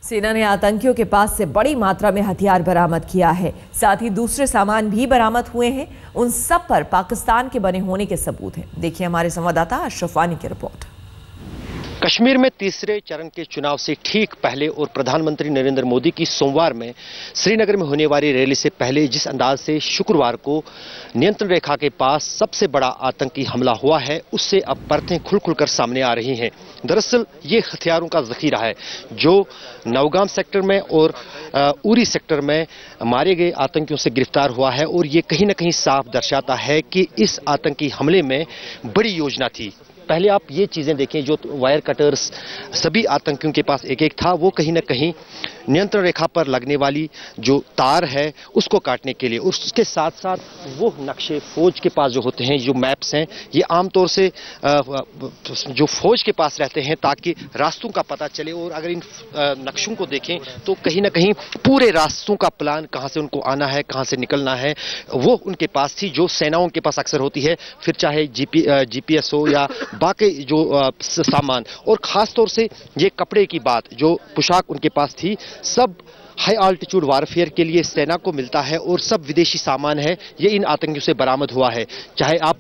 सेना ने आतंकियों के पास से बड़ी मात्रा में हथियार बरामद किया है। साथ ही दूसरे सामान भी बरामद हुए हैं। उन सब पर पाकिस्तान के बने होने के सबूत हैं। देखिए हमारे संवाददाता अशरफ वानी की रिपोर्ट। कश्मीर में तीसरे चरण के चुनाव से ठीक पहले और प्रधानमंत्री नरेंद्र मोदी की सोमवार में श्रीनगर में होने वाली रैली से पहले जिस अंदाज से शुक्रवार को नियंत्रण रेखा के पास सबसे बड़ा आतंकी हमला हुआ है, उससे अब परतें खुल-खुलकर सामने आ रही हैं। दरअसल ये हथियारों का जखीरा है जो नौगाम सेक्टर में और उरी सेक्टर में मारे गए आतंकियों से गिरफ्तार हुआ है और ये कहीं ना कहीं साफ दर्शाता है कि इस आतंकी हमले में बड़ी योजना थी। पहले आप ये चीजें देखें, जो वायर कटर्स सभी आतंकियों के पास एक एक था, वो कहीं ना कहीं नियंत्रण रेखा पर लगने वाली जो तार है उसको काटने के लिए, और उसके साथ साथ वो नक्शे फौज के पास जो होते हैं, जो मैप्स हैं, ये आमतौर से जो फौज के पास रहते हैं ताकि रास्तों का पता चले। और अगर इन नक्शों को देखें तो कहीं ना कहीं पूरे रास्तों का प्लान, कहाँ से उनको आना है, कहाँ से निकलना है, वो उनके पास थी, जो सेनाओं के पास अक्सर होती है, फिर चाहे जीपीएस हो या बाकी जो सामान। और खास तौर से ये कपड़े की बात, जो पोशाक उनके पास थी, सब हाई आल्टीट्यूड वारफेयर के लिए सेना को मिलता है और सब विदेशी सामान है, ये इन आतंकियों से बरामद हुआ है। चाहे आप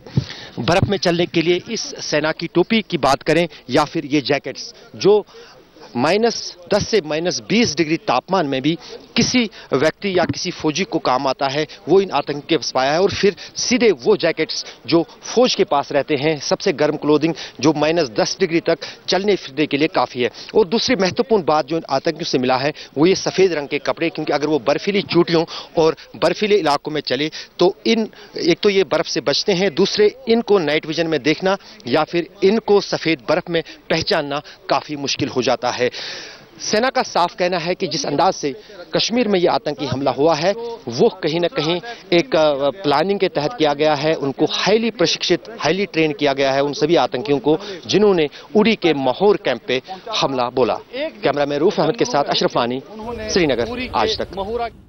बर्फ में चलने के लिए इस सेना की टोपी की बात करें या फिर ये जैकेट्स जो -10 से -20 डिग्री तापमान में भी किसी व्यक्ति या किसी फौजी को काम आता है, वो इन आतंकी के पास पाया है। और फिर सीधे वो जैकेट्स जो फौज के पास रहते हैं, सबसे गर्म क्लोथिंग जो -10 डिग्री तक चलने फिरने के लिए काफ़ी है। और दूसरी महत्वपूर्ण बात जो इन आतंकियों से मिला है वो ये सफ़ेद रंग के कपड़े, क्योंकि अगर वो बर्फीली चोटियों और बर्फीले इलाकों में चले तो एक तो ये बर्फ से बचते हैं, दूसरे इनको नाइट विजन में देखना या फिर इनको सफ़ेद बर्फ में पहचानना काफ़ी मुश्किल हो जाता है। सेना का साफ कहना है कि जिस अंदाज से कश्मीर में यह आतंकी हमला हुआ है वो कहीं ना कहीं एक प्लानिंग के तहत किया गया है। उनको हाईली प्रशिक्षित, हाईली ट्रेन किया गया है, उन सभी आतंकियों को जिन्होंने उड़ी के माहौर कैंप पे हमला बोला। कैमरामैन रूफ अहमद के साथ अशरफ वानी, श्रीनगर, आज तक।